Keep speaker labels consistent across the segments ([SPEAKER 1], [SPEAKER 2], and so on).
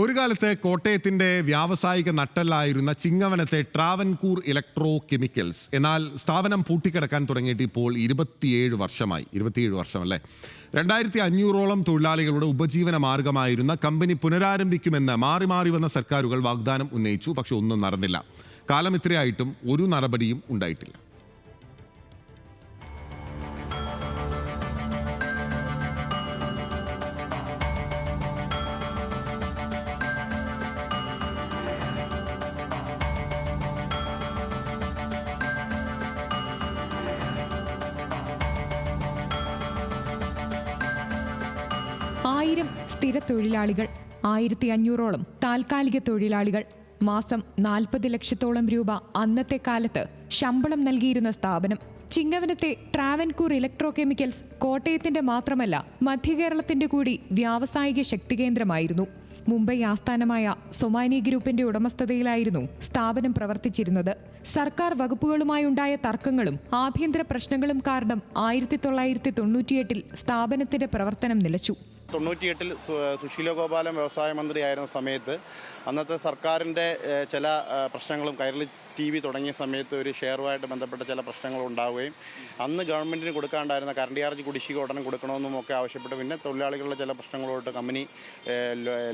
[SPEAKER 1] ഒരു കാലത്ത് കോട്ടയത്തിന്റെ വ്യാവസായിക നട്ടെല്ലായിരുന്ന ചിങ്ങവനത്തെ ട്രാവൻകൂർ ഇലക്ട്രോ കെമിക്കൽസ് എന്നാൽ സ്ഥാപനം പൂട്ടിക്കിടക്കാൻ തുടങ്ങിയിട്ട് ഇപ്പോൾ 27 വർഷമല്ലേ. 2500ഓളം തൊഴിലാളികളുടെ ഉപജീവന മാർഗമായിരുന്ന കമ്പനി പുനരാരംഭിക്കുമെന്ന് മാറി മാറി വന്ന സർക്കാരുകൾ വാഗ്ദാനം ഉന്നയിച്ചു. പക്ഷെ ഒന്നും നടന്നില്ല. കാലം ഇത്രയായിട്ടും ഒരു നടപടിയും ഉണ്ടായിട്ടില്ല.
[SPEAKER 2] ആയിരം സ്ഥിര തൊഴിലാളികൾ, 1500ഓളം താൽക്കാലിക തൊഴിലാളികൾ, മാസം 40 ലക്ഷത്തോളം രൂപ അന്നത്തെ കാലത്ത് ശമ്പളം നൽകിയിരുന്ന സ്ഥാപനം. ചിങ്ങവനത്തെ ട്രാവൻകൂർ ഇലക്ട്രോ കെമിക്കൽസ് കോട്ടയത്തിന്റെ മാത്രമല്ല മധ്യകേരളത്തിന്റെ കൂടി വ്യാവസായിക ശക്തികേന്ദ്രമായിരുന്നു. മുംബൈ ആസ്ഥാനമായ സൊമാനി ഗ്രൂപ്പിന്റെ ഉടമസ്ഥതയിലായിരുന്നു സ്ഥാപനം പ്രവർത്തിച്ചിരുന്നത്. സർക്കാർ വകുപ്പുകളുമായുണ്ടായ തർക്കങ്ങളും ആഭ്യന്തര പ്രശ്നങ്ങളും കാരണം 1998 സ്ഥാപനത്തിന്റെ പ്രവർത്തനം നിലച്ചു.
[SPEAKER 3] 98 സുശീല ഗോപാലൻ വ്യവസായ മന്ത്രിയായിരുന്ന സമയത്ത് അന്നത്തെ സർക്കാരിൻ്റെ ചില പ്രശ്നങ്ങളും കൈരളി TV തുടങ്ങിയ സമയത്ത് ഒരു ഷെയറുമായിട്ട് ബന്ധപ്പെട്ട ചില പ്രശ്നങ്ങൾ ഉണ്ടാവുകയും അന്ന് ഗവൺമെൻറ്റിന് കൊടുക്കാണ്ടായിരുന്ന കറണ്ട് ചാർജ് കുടിശ്ശിക ഉടനെ കൊടുക്കണമെന്നും ഒക്കെ ആവശ്യപ്പെട്ട് പിന്നെ തൊഴിലാളികളുടെ ചില പ്രശ്നങ്ങളോട്ട് കമ്പനി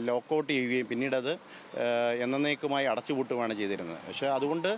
[SPEAKER 3] ലോക്കൗട്ട് ചെയ്യുകയും പിന്നീട് അത് എന്നേക്കുമായി അടച്ചുപൂട്ടുകയാണ് ചെയ്തിരുന്നത്. പക്ഷേ അതുകൊണ്ട്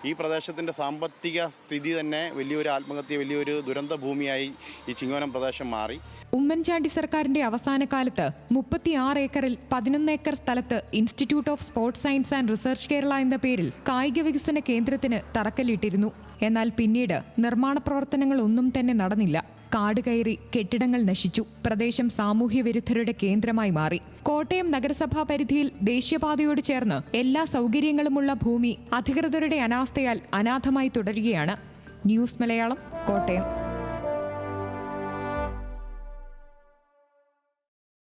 [SPEAKER 3] ഈ പ്രദേശത്തിൻ്റെ സാമ്പത്തിക സ്ഥിതി തന്നെ വലിയൊരു ആത്മഹത്യ, വലിയൊരു ദുരന്ത ഭൂമിയായി ഈ ചിങ്ങവനം പ്രദേശം മാറി.
[SPEAKER 2] ഉമ്മൻചാണ്ടി സർക്കാരിന്റെ അവസാന കാലത്ത് 36 ഏക്കറിൽ 11 ഏക്കർ സ്ഥലത്ത് institute of sports science and research Kerala എന്ന പേരിൽ കായിക വികസന കേന്ദ്രത്തിന് തറക്കല്ലിട്ടിരുന്നു. എന്നാൽ പിന്നീട് നിർമ്മാണ പ്രവർത്തനങ്ങൾ ഒന്നും തന്നെ നടന്നില്ല. കാട് കയറി കെട്ടിടങ്ങൾ നശിച്ചു. പ്രദേശം സാമൂഹ്യ വിരുദ്ധരുടെ കേന്ദ്രമായി മാറി. കോട്ടയം നഗരസഭാ പരിധിയിൽ ദേശീയപാതയോട് ചേർന്ന് എല്ലാ സൗകര്യങ്ങളുമുള്ള ഭൂമി അധികൃതരുടെ അനാസ്ഥയാൽ അനാഥമായി തുടരുകയാണ്. ന്യൂസ് മലയാളം, കോട്ടയം.